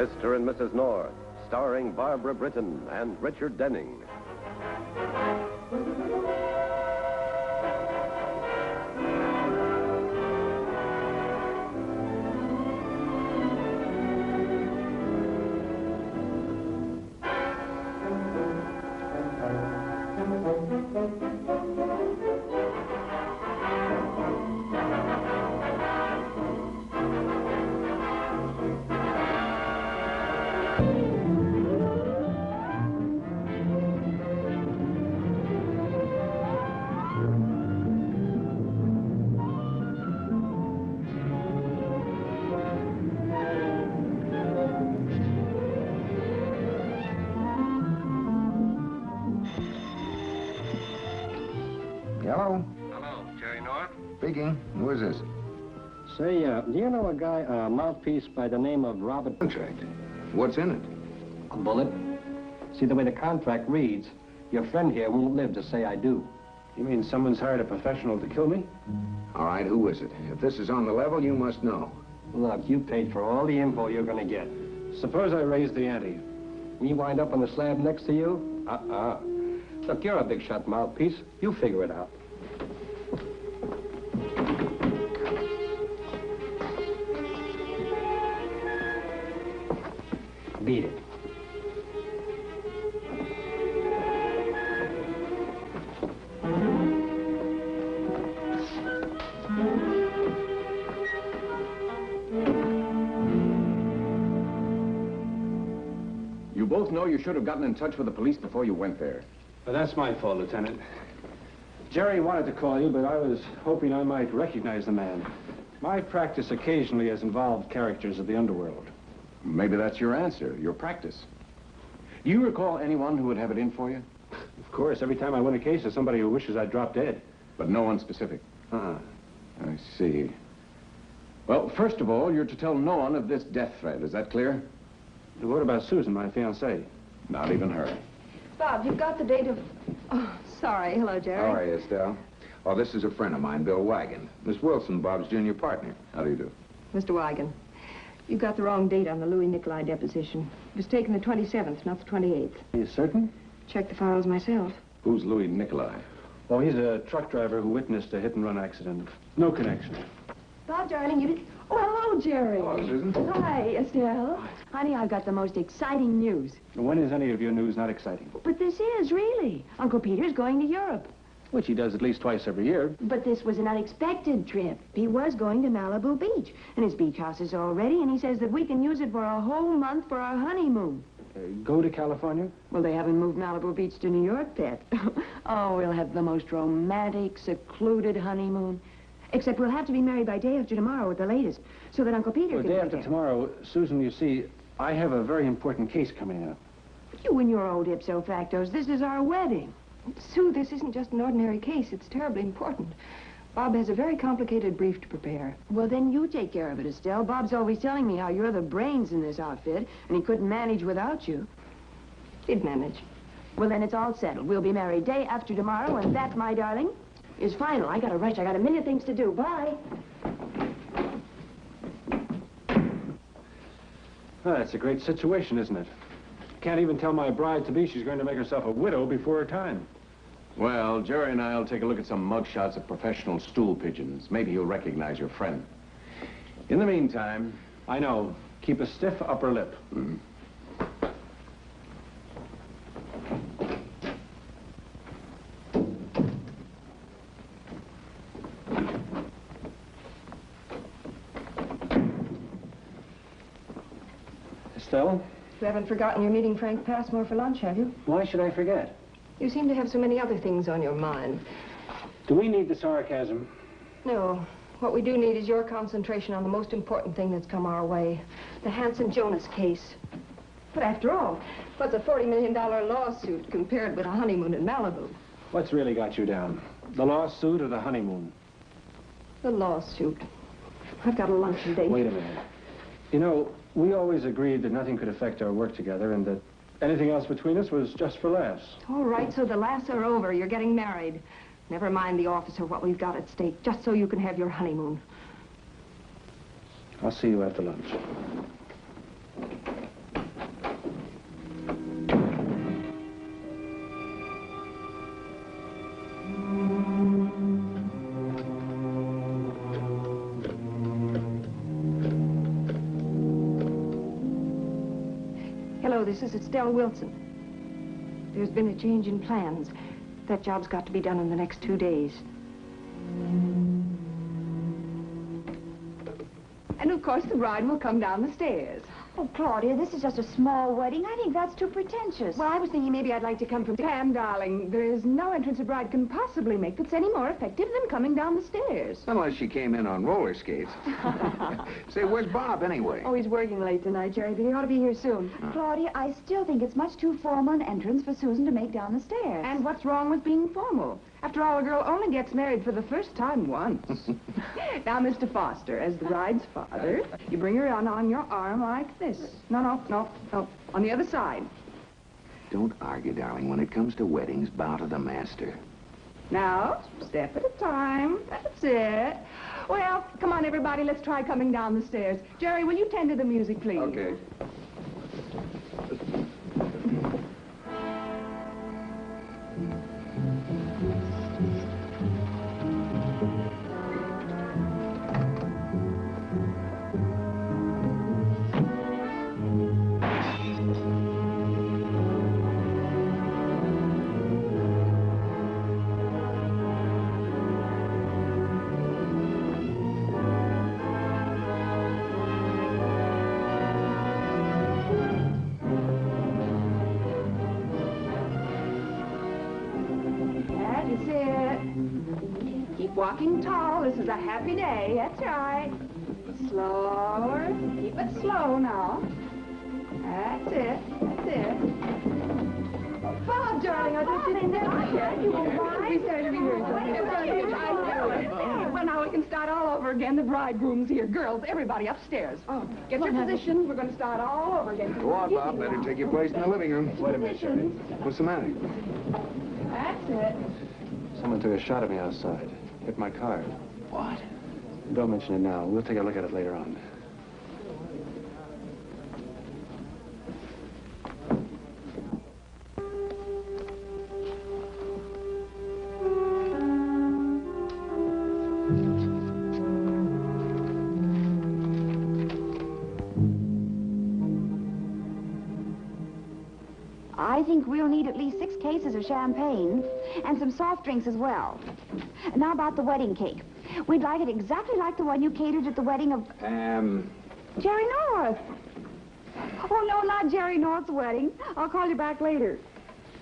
Mr. and Mrs. North, starring Barbara Britton and Richard Denning. Hello? Hello, Jerry North? Speaking. Who is this? Say, do you know a guy, a mouthpiece by the name of Robert? Contract. What's in it? A bullet. See, the way the contract reads, your friend here won't live to say I do. You mean someone's hired a professional to kill me? All right, who is it? If this is on the level, you must know. Look, you paid for all the info you're gonna get. Suppose I raise the ante. We wind up on the slab next to you? Look, you're a big shot mouthpiece. You figure it out. Beat it. You both know you should have gotten in touch with the police before you went there. But that's my fault, Lieutenant. Jerry wanted to call you, but I was hoping I might recognize the man. My practice occasionally has involved characters of the underworld. Maybe that's your answer, your practice. Do you recall anyone who would have it in for you? Of course, every time I win a case, there's somebody who wishes I'd drop dead. But no one specific? Uh-uh. I see. Well, first of all, you're to tell no one of this death threat. Is that clear? What about Susan, my fiancée? Not even her. Bob, you've got the date of... Oh, sorry. Hello, Jerry. How are you, Estelle? Oh, this is a friend of mine, Bill Weigand. Miss Wilson, Bob's junior partner. How do you do? Mr. Weigand, you've got the wrong date on the Louis Nicolai deposition. It was taken the 27th, not the 28th. Are you certain? Checked the files myself. Who's Louis Nicolai? Oh, he's a truck driver who witnessed a hit-and-run accident. No connection. Bob, darling, you did... Oh, hello, Jerry. Hello, Susan. Hi, Estelle. Honey, I've got the most exciting news. When is any of your news not exciting? But this is, really. Uncle Peter's going to Europe. Which he does at least twice every year. But this was an unexpected trip. He was going to Malibu Beach, and his beach house is all ready, and he says that we can use it for a whole month for our honeymoon. Go to California? Well, they haven't moved Malibu Beach to New York, Pet. Oh, we'll have the most romantic, secluded honeymoon. Except we'll have to be married by day after tomorrow at the latest, so that Uncle Peter Well, can day be after there. tomorrow, Susan, you see, I have a very important case coming up. You and your old ipso factos, this is our wedding. Sue, this isn't just an ordinary case. It's terribly important. Bob has a very complicated brief to prepare. Well, then you take care of it, Estelle. Bob's always telling me how you're the brains in this outfit, and he couldn't manage without you. He'd manage. Well, then it's all settled. We'll be married day after tomorrow, and that, my darling, is final. I gotta rush. I got a million things to do. Bye. Oh, that's a great situation, isn't it? Can't even tell my bride-to-be she's going to make herself a widow before her time. Well, Jerry and I'll take a look at some mugshots of professional stool pigeons. Maybe you'll recognize your friend. In the meantime... I know. Keep a stiff upper lip. Mm-hmm. Estelle? You haven't forgotten you're meeting Frank Passmore for lunch, have you? Why should I forget? You seem to have so many other things on your mind. Do we need the sarcasm? No. What we do need is your concentration on the most important thing that's come our way. The Hanson-Jonas case. But after all, what's a $40 million lawsuit compared with a honeymoon in Malibu? What's really got you down? The lawsuit or the honeymoon? The lawsuit. I've got a luncheon date. Wait a minute. You know, we always agreed that nothing could affect our work together and that anything else between us was just for laughs. All right, so the laughs are over. You're getting married. Never mind the office or what we've got at stake, just so you can have your honeymoon. I'll see you after lunch. this is Estelle Wilson. There's been a change in plans. That job's got to be done in the next 2 days. And of course, the bride will come down the stairs. Oh, Claudia, this is just a small wedding. I think that's too pretentious. Well, I was thinking maybe I'd like to come from... Pam, darling, there's no entrance a bride can possibly make that's any more effective than coming down the stairs. Unless she came in on roller skates. Say, where's Bob, anyway? Oh, he's working late tonight, Jerry, but he ought to be here soon. Claudia, I still think it's much too formal an entrance for Susan to make down the stairs. And what's wrong with being formal? After all, a girl only gets married for the first time once. Now, Mr. Foster, as the bride's father, you bring her on your arm like this. No. On the other side. Don't argue, darling. When it comes to weddings, bow to the master. Now, step at a time. That's it. Well, come on, everybody. Let's try coming down the stairs. Jerry, will you tend to the music, please? Okay. Walking tall. This is a happy day. That's right. Slower. Keep it slow now. That's it. Bob, darling, I just didn't know. You won't mind? We started rehearsing. Well, now we can start all over again. The bridegroom's here. Girls, everybody upstairs. Oh, get your positions. We're going to start all over again. Go on, Bob. Better take your place in the living room. Wait a minute, Jerry. What's the matter? That's it. Someone took a shot at me outside. Hit my car. What? Don't mention it now. We'll take a look at it later on. I think we'll need at least 6 cases of champagne and some soft drinks as well. Now about the wedding cake. We'd like it exactly like the one you catered at the wedding of... Jerry North. Oh, no, not Jerry North's wedding. I'll call you back later.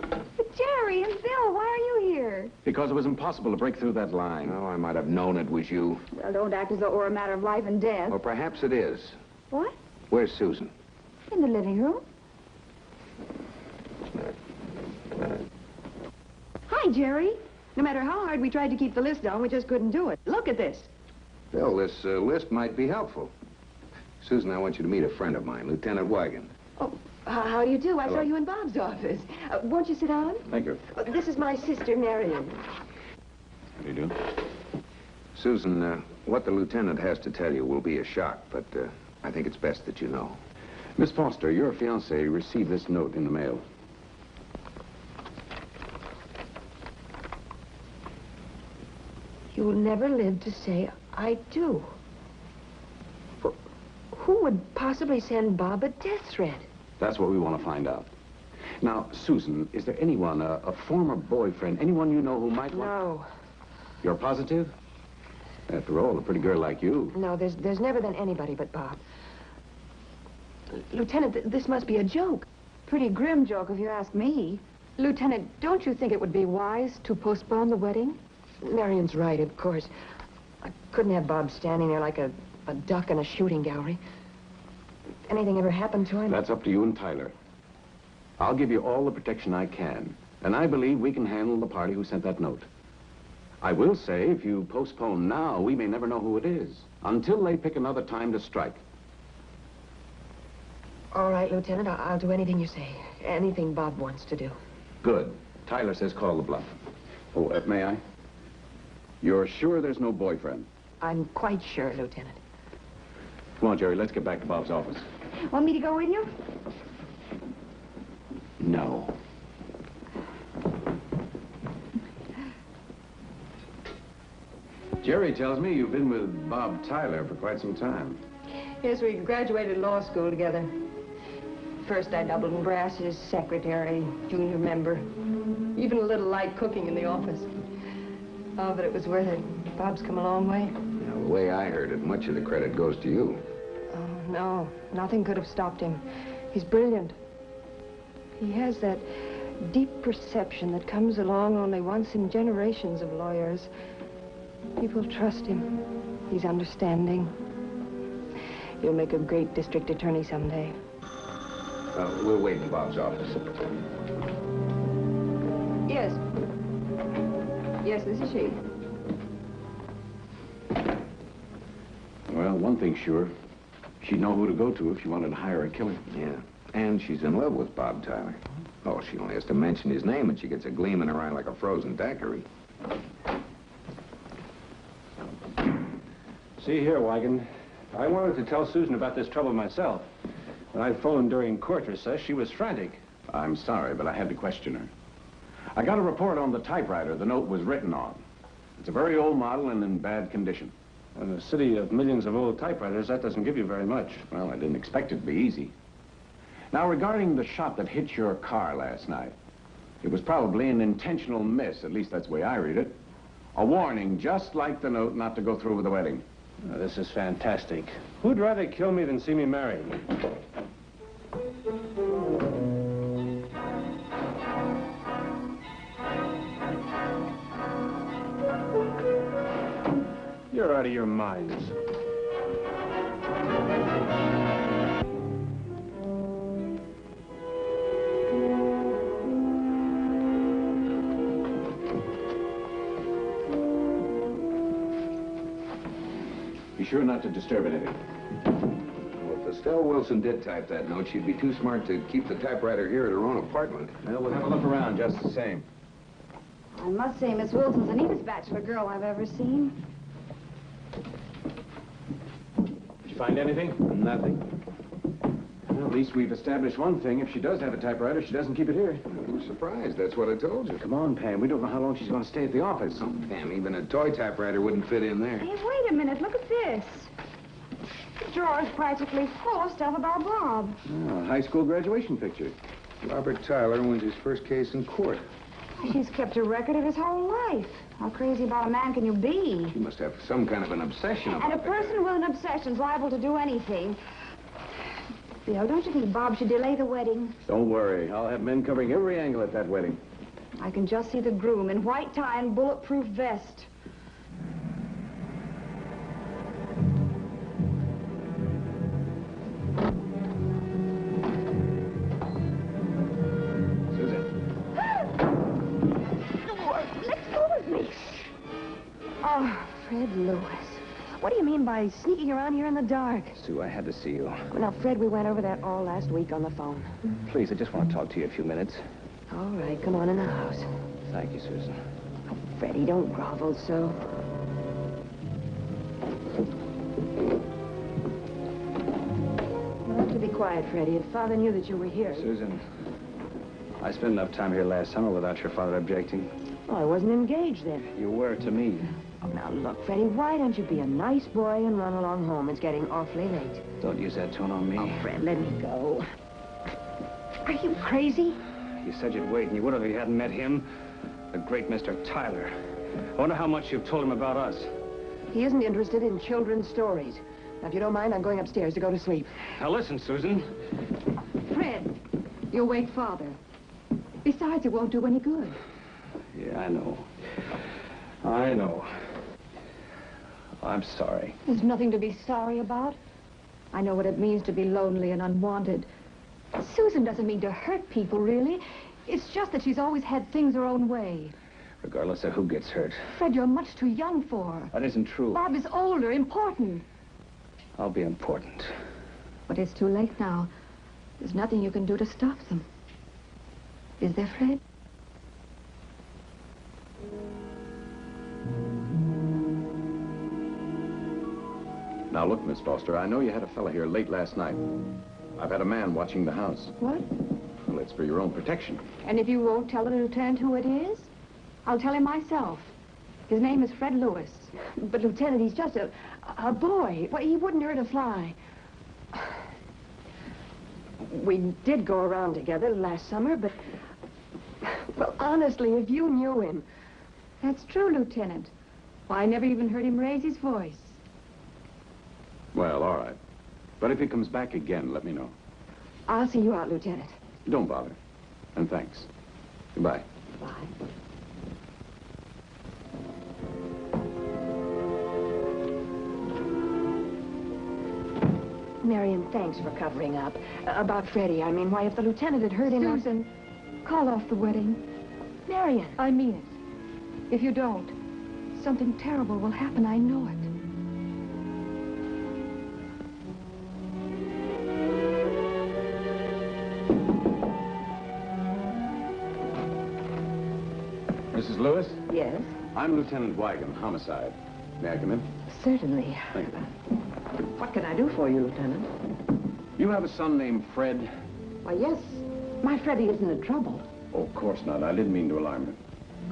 But Jerry and Bill, why are you here? Because it was impossible to break through that line. Oh, I might have known it was you. Well, don't act as though it were a matter of life and death. Or perhaps it is. What? Where's Susan? In the living room. Hi, Jerry. No matter how hard we tried to keep the list down, we just couldn't do it. Look at this. Bill, this list might be helpful. Susan, I want you to meet a friend of mine, Lieutenant Weigand. Oh, how do you do? I saw you in Bob's office. Won't you sit down? Thank you. This is my sister, Marion. How do you do? Susan, what the lieutenant has to tell you will be a shock, but I think it's best that you know. Miss Foster, your fiancé received this note in the mail. You'll never live to say, I do. Who would possibly send Bob a death threat? That's what we want to find out. Now, Susan, is there anyone, a former boyfriend, anyone you know who might want... No. You're positive? After all, a pretty girl like you. No, there's never been anybody but Bob. Lieutenant, this must be a joke. Pretty grim joke, if you ask me. Lieutenant, don't you think it would be wise to postpone the wedding? Marion's right, of course. I couldn't have Bob standing there like a duck in a shooting gallery. Anything ever happened to him? That's up to you and Tyler. I'll give you all the protection I can, and I believe we can handle the party who sent that note. I will say, if you postpone now, we may never know who it is, until they pick another time to strike. All right, Lieutenant, I'll do anything you say. Anything Bob wants to do. Good. Tyler says call the bluff. Oh, may I? You're sure there's no boyfriend? I'm quite sure, Lieutenant. Come on, Jerry, let's get back to Bob's office. Want me to go with you? No. Jerry tells me you've been with Bob Tyler for quite some time. Yes, we graduated law school together. first I doubled in brasses, secretary, junior member. Even a little light cooking in the office. Oh, but it was worth it. Bob's come a long way. Now, the way I heard it, much of the credit goes to you. Oh, no. Nothing could have stopped him. He's brilliant. He has that deep perception that comes along only once in generations of lawyers. People trust him. He's understanding. He'll make a great district attorney someday. We'll wait in Bob's office. Yes. Yes, this is she. Well, one thing's sure. She'd know who to go to if she wanted to hire a killer. Yeah, and she's in love with Bob Tyler. Oh, she only has to mention his name and she gets a gleam in her eye like a frozen daiquiri. See here, Weigand. I wanted to tell Susan about this trouble myself. When I phoned during court recess, she was frantic. I'm sorry, but I had to question her. I got a report on the typewriter the note was written on. It's a very old model and in bad condition. In a city of millions of old typewriters, that doesn't give you very much. Well, I didn't expect it to be easy. Now, regarding the shot that hit your car last night, it was probably an intentional miss. At least that's the way I read it. A warning, just like the note, not to go through with the wedding. Oh, this is fantastic. Who'd rather kill me than see me married? You're out of your minds. Be sure not to disturb anything. Well, if Estelle Wilson did type that note, she'd be too smart to keep the typewriter here at her own apartment. Well, we'll have a look around just the same. I must say, Miss Wilson's the neatest bachelor girl I've ever seen. Did you find anything? Nothing. Well, at least we've established one thing. If she does have a typewriter, she doesn't keep it here. We're surprised. That's what I told you. Come on, Pam. We don't know how long she's going to stay at the office. Oh, Pam, even a toy typewriter wouldn't fit in there. Hey, wait a minute. Look at this. The drawer's practically full of stuff about Bob. Oh, a high school graduation picture. Robert Tyler wins his first case in court. She's kept a record of his whole life. How crazy about a man can you be? She must have some kind of an obsession about And a person with an obsession's liable to do anything. Theo, don't you think Bob should delay the wedding? Don't worry. I'll have men covering every angle at that wedding. I can just see the groom in white tie and bulletproof vest. Oh, Fred Lewis. What do you mean by sneaking around here in the dark? Sue, I had to see you. Well, now, Fred, we went over that all last week on the phone. Please, I just want to talk to you a few minutes. All right, come on in the house. Thank you, Susan. Oh, Freddie, don't grovel so. You'll have to be quiet, Freddie. If Father knew that you were here... Susan, I spent enough time here last summer without your father objecting. Oh, I wasn't engaged then. You were to me. Oh, now, look, Freddie, why don't you be a nice boy and run along home? It's getting awfully late. Don't use that tone on me. Oh, Fred, let me go. Are you crazy? You said you'd wait, and you would have if you hadn't met him. The great Mr. Tyler. I wonder how much you've told him about us. He isn't interested in children's stories. Now, if you don't mind, I'm going upstairs to go to sleep. Now, listen, Susan. Fred, you'll wake Father. Besides, it won't do any good. Yeah, I know. I know. I'm sorry. There's nothing to be sorry about. I know what it means to be lonely and unwanted. Susan doesn't mean to hurt people, really. It's just that she's always had things her own way. Regardless of who gets hurt. Fred, you're much too young for her. That isn't true. Bob is older, important. I'll be important. But it's too late now. There's nothing you can do to stop them. Is there, Fred? Now, look, Miss Foster, I know you had a fella here late last night. I've had a man watching the house. What? Well, it's for your own protection. And if you won't tell the lieutenant who it is, I'll tell him myself. His name is Fred Lewis. But, Lieutenant, he's just a boy. Well, he wouldn't hurt a fly. We did go around together last summer, but... Well, honestly, if you knew him... That's true, Lieutenant. Why, I never even heard him raise his voice. Well, all right. But if he comes back again, let me know. I'll see you out, Lieutenant. Don't bother. And thanks. Goodbye. Bye. Marion, thanks for covering up. About Freddie, I mean, why, if the lieutenant had heard him... Susan, call off the wedding. Marion. I mean it. If you don't, something terrible will happen, I know it. Mrs. Lewis? Yes? I'm Lieutenant Weigand, homicide. May I come in? Certainly. Thank you. What can I do for you, Lieutenant? You have a son named Fred? Why, yes. My Freddie isn't in trouble. Oh, of course not. I didn't mean to alarm you.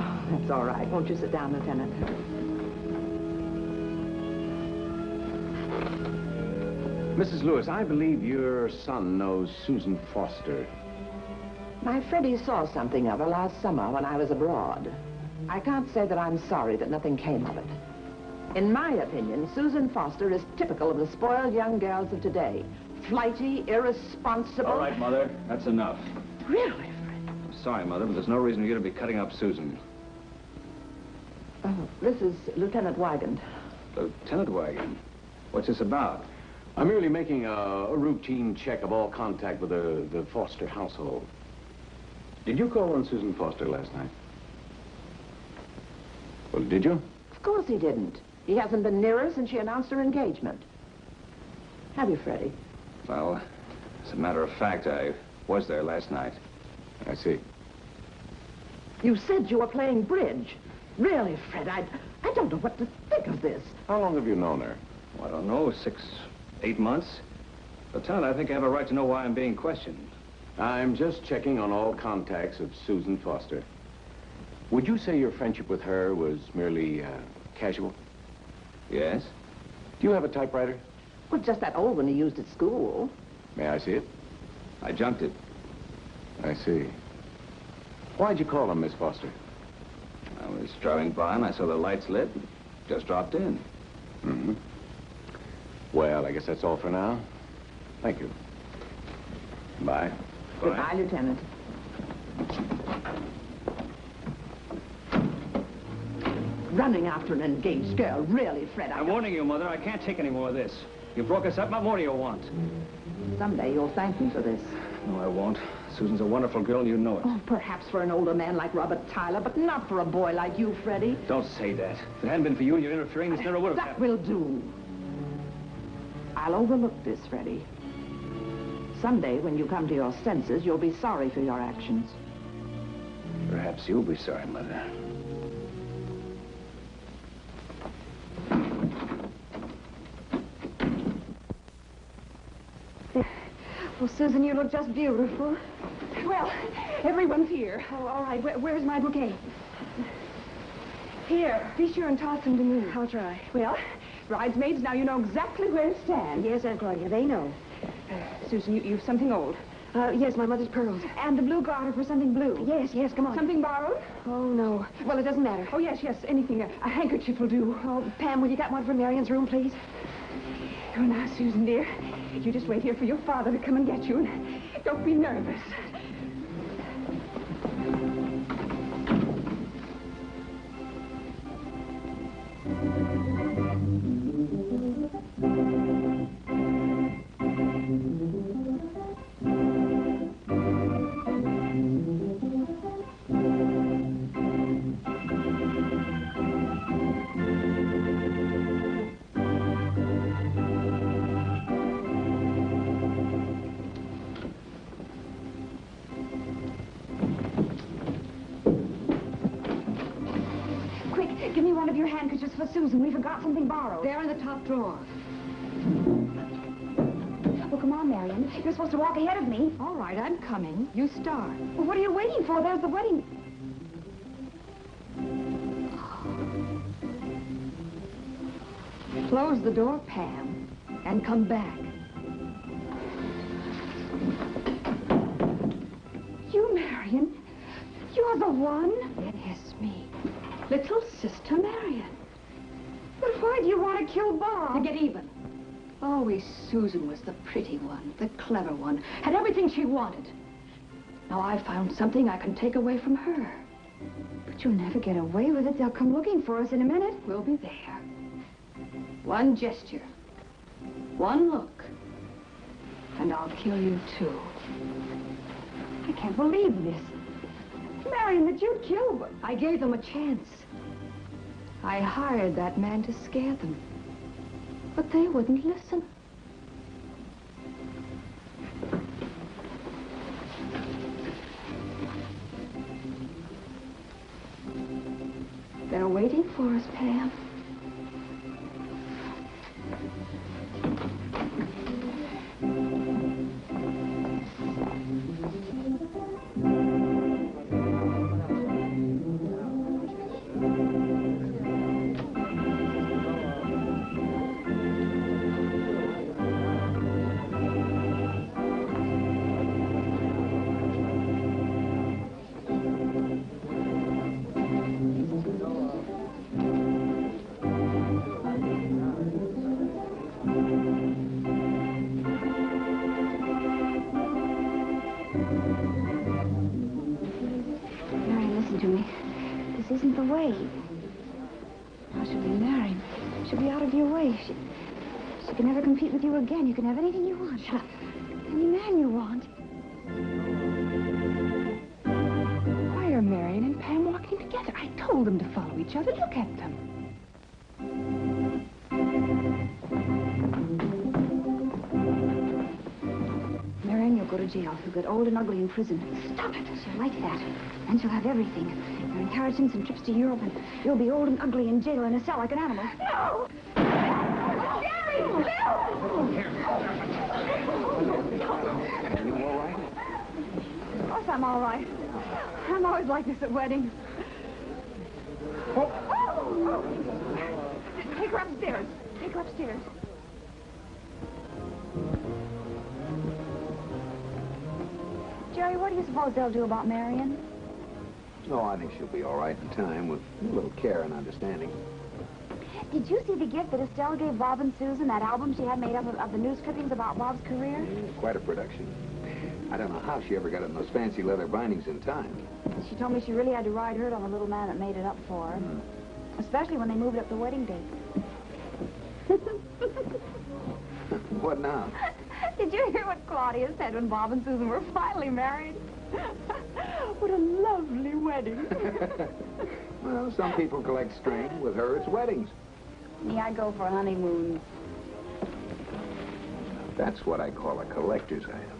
Oh, that's all right. Won't you sit down, Lieutenant? Mrs. Lewis, I believe your son knows Susan Foster. My Freddie saw something of her last summer when I was abroad. I can't say that I'm sorry that nothing came of it. In my opinion, Susan Foster is typical of the spoiled young girls of today. Flighty, irresponsible... All right, Mother. That's enough. Really, Fred? I'm sorry, Mother, but there's no reason for you to be cutting up Susan. Oh, this is Lieutenant Weigand. Lieutenant Weigand? What's this about? I'm merely making a routine check of all contact with the Foster household. Did you call on Susan Foster last night? Well, did you? Of course he didn't. He hasn't been near her since she announced her engagement. Have you, Freddie? Well, as a matter of fact, I was there last night. I see. You said you were playing bridge. Really, Fred, I don't know what to think of this. How long have you known her? Well, I don't know, 6, 8 months. Lieutenant, I think I have a right to know why I'm being questioned. I'm just checking on all contacts of Susan Foster. Would you say your friendship with her was merely casual? Yes? Do you have a typewriter? Well, just that old one he used at school. May I see it? I junked it. I see. Why'd you call him, Miss Foster? I was driving by and I saw the lights lit. Just dropped in. Mm-hmm. Well, I guess that's all for now. Thank you. Bye. Goodbye, Lieutenant. Running after an engaged girl, really, Fred. I'm warning you, Mother, I can't take any more of this. You broke us up, what more do you want? Someday you'll thank me for this. No, I won't. Susan's a wonderful girl, and you know it. Oh, perhaps for an older man like Robert Tyler, but not for a boy like you, Freddie. Don't say that. If it hadn't been for you and your interfering, this never would have That happened. will do. I'll overlook this, Freddie. Someday, when you come to your senses, you'll be sorry for your actions. Perhaps you'll be sorry, Mother. Well, Susan, you look just beautiful. Well, everyone's here. Oh, all right. Where's my bouquet? Here. Be sure and toss them to me. I'll try. Well, bridesmaids, now you know exactly where to stand. Yes, Aunt Gloria, they know. Susan, you've something old. Yes, my mother's pearls. And the blue garter for something blue. Yes, come on. Something borrowed? Oh, no. Well, it doesn't matter. Oh, yes, anything. A handkerchief will do. Oh, Pam, will you get one for Marion's room, please? Oh, now, Susan, dear, you just wait here for your father to come and get you. And don't be nervous. Give me one of your handkerchiefs for Susan. We forgot something borrowed. They're in the top drawer. Well, come on, Marion. You're supposed to walk ahead of me. All right, I'm coming. You start. Well, what are you waiting for? There's the wedding. Close the door, Pam, and come back. Marion, you're the one? Yes, me. Little Sister Marion. But why do you want to kill Bob? To get even. Always Susan was the pretty one, the clever one, had everything she wanted. Now I found something I can take away from her. But you'll never get away with it. They'll come looking for us in a minute. We'll be there. One gesture, one look, and I'll kill you too. I can't believe this. Marion, that you'd kill them. I gave them a chance. I hired that man to scare them. But they wouldn't listen. They're waiting for us, Pam. She can never compete with you again. You can have anything you want. Shut up. Any man you want. Why are Marion and Pam walking together? I told them to follow each other. Look at them. Marion, you'll go to jail. You'll get old and ugly in prison. Stop it. She'll like that. And she'll have everything. Your inheritance and trips to Europe, and you'll be old and ugly in jail in a cell like an animal. No! Jerry! Bill! Are you all right? Of course I'm all right. I'm always like this at weddings. Oh. Take her upstairs. Take her upstairs. Jerry, what do you suppose they'll do about Marion? No, I think she'll be all right in time with a little care and understanding. Did you see the gift that Estelle gave Bob and Susan, that album she had made up of the news clippings about Bob's career? Quite a production. I don't know how she ever got it in those fancy leather bindings in time. She told me she really had to ride herd on the little man that made it up for her. Especially when they moved up the wedding date. What now? Did you hear what Claudia said when Bob and Susan were finally married? What a lovely wedding. Well, some people collect string. With her, it's weddings. Me, I go for honeymoons. That's what I call a collector's item.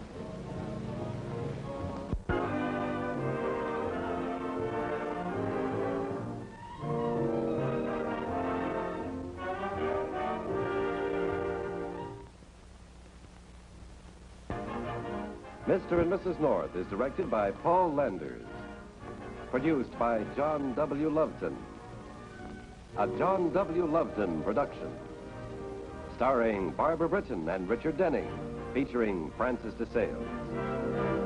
Mr. and Mrs. North is directed by Paul Landers. Produced by John W. Loveton. A John W. Loveton production. Starring Barbara Britton and Richard Denning. Featuring Francis DeSales.